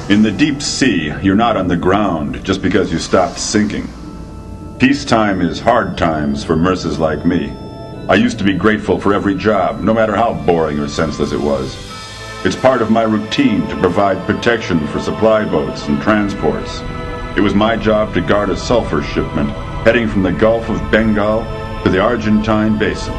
In the deep sea, you're not on the ground just because you stopped sinking. Peacetime is hard times for merces like me. I used to be grateful for every job, no matter how boring or senseless it was. It's part of my routine to provide protection for supply boats and transports. It was my job to guard a sulfur shipment heading from the Gulf of Bengal to the Argentine Basin.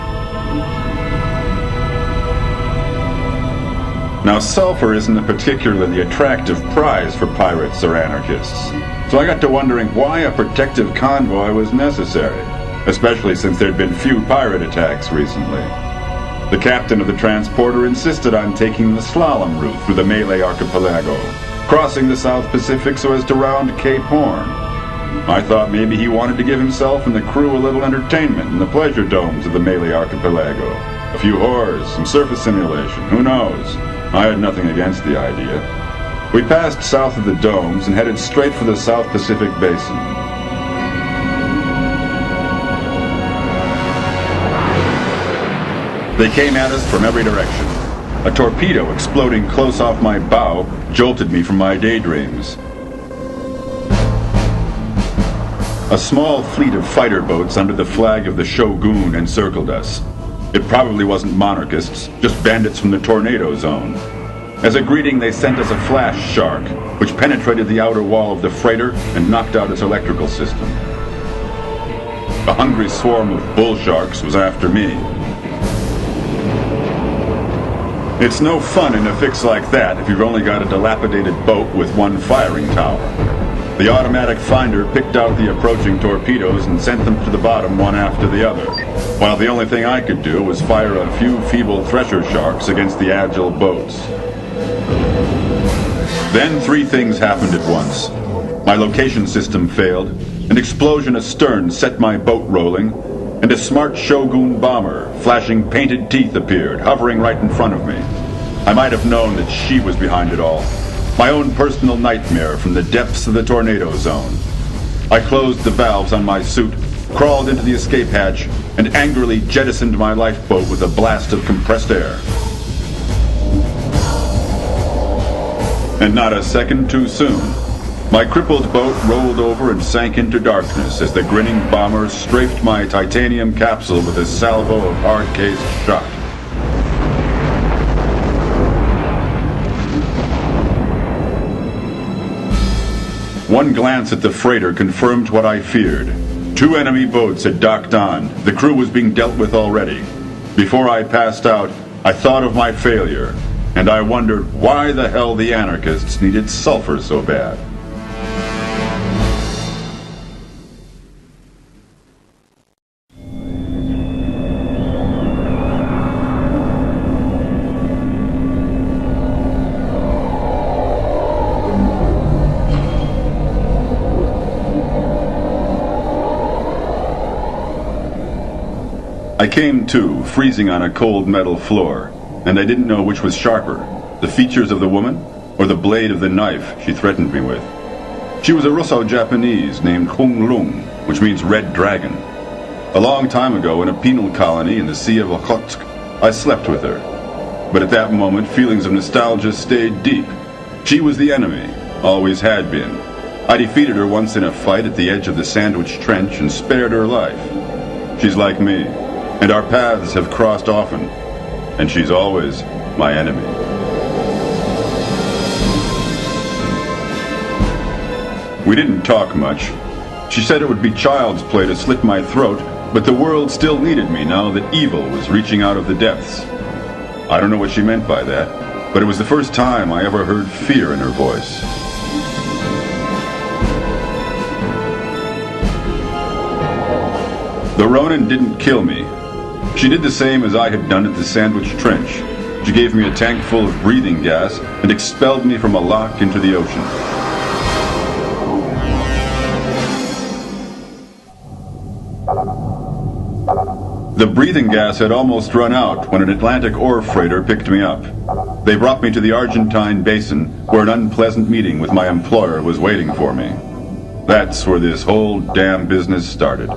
Now, sulfur isn't a particularly attractive prize for pirates or anarchists, so I got to wondering why a protective convoy was necessary, especially since there'd been few pirate attacks recently. The captain of the transporter insisted on taking the slalom route through the Malay archipelago, crossing the South Pacific so as to round Cape Horn. I thought maybe he wanted to give himself and the crew a little entertainment in the pleasure domes of the Malay archipelago. A few whores, some surface simulation, who knows? I had nothing against the idea. We passed south of the domes and headed straight for the South Pacific Basin. They came at us from every direction. A torpedo exploding close off my bow jolted me from my daydreams. A small fleet of fighter boats under the flag of the Shogun encircled us. It probably wasn't monarchists, just bandits from the tornado zone. As a greeting, they sent us a flash shark, which penetrated the outer wall of the freighter and knocked out its electrical system. A hungry swarm of bull sharks was after me. It's no fun in a fix like that if you've only got a dilapidated boat with one firing tower. The automatic finder picked out the approaching torpedoes and sent them to the bottom one after the other, while the only thing I could do was fire a few feeble thresher sharks against the agile boats. Then three things happened at once. My location system failed, an explosion astern set my boat rolling, and a smart Shogun bomber, flashing painted teeth, appeared, hovering right in front of me. I might have known that she was behind it all. My own personal nightmare from the depths of the tornado zone. I closed the valves on my suit, crawled into the escape hatch, and angrily jettisoned my lifeboat with a blast of compressed air. And not a second too soon, my crippled boat rolled over and sank into darkness as the grinning bomber strafed my titanium capsule with a salvo of hard-cased shot. One glance at the freighter confirmed what I feared. Two enemy boats had docked on. The crew was being dealt with already. Before I passed out, I thought of my failure, and I wondered why the hell the anarchists needed sulfur so bad. I came to, freezing on a cold metal floor, and I didn't know which was sharper, the features of the woman or the blade of the knife she threatened me with. She was a Russo-Japanese named Kung Lung, which means Red Dragon. A long time ago in a penal colony in the Sea of Okhotsk, I slept with her. But at that moment, feelings of nostalgia stayed deep. She was the enemy, always had been. I defeated her once in a fight at the edge of the Sandwich Trench and spared her life. She's like me, and our paths have crossed often, and she's always my enemy. We didn't talk much. She said it would be child's play to slit my throat, but the world still needed me now that evil was reaching out of the depths. I don't know what she meant by that, but it was the first time I ever heard fear in her voice. The Ronin didn't kill me. She did the same as I had done at the Sandwich Trench. She gave me a tank full of breathing gas and expelled me from a lock into the ocean. The breathing gas had almost run out when an Atlantic ore freighter picked me up. They brought me to the Argentine Basin, where an unpleasant meeting with my employer was waiting for me. That's where this whole damn business started.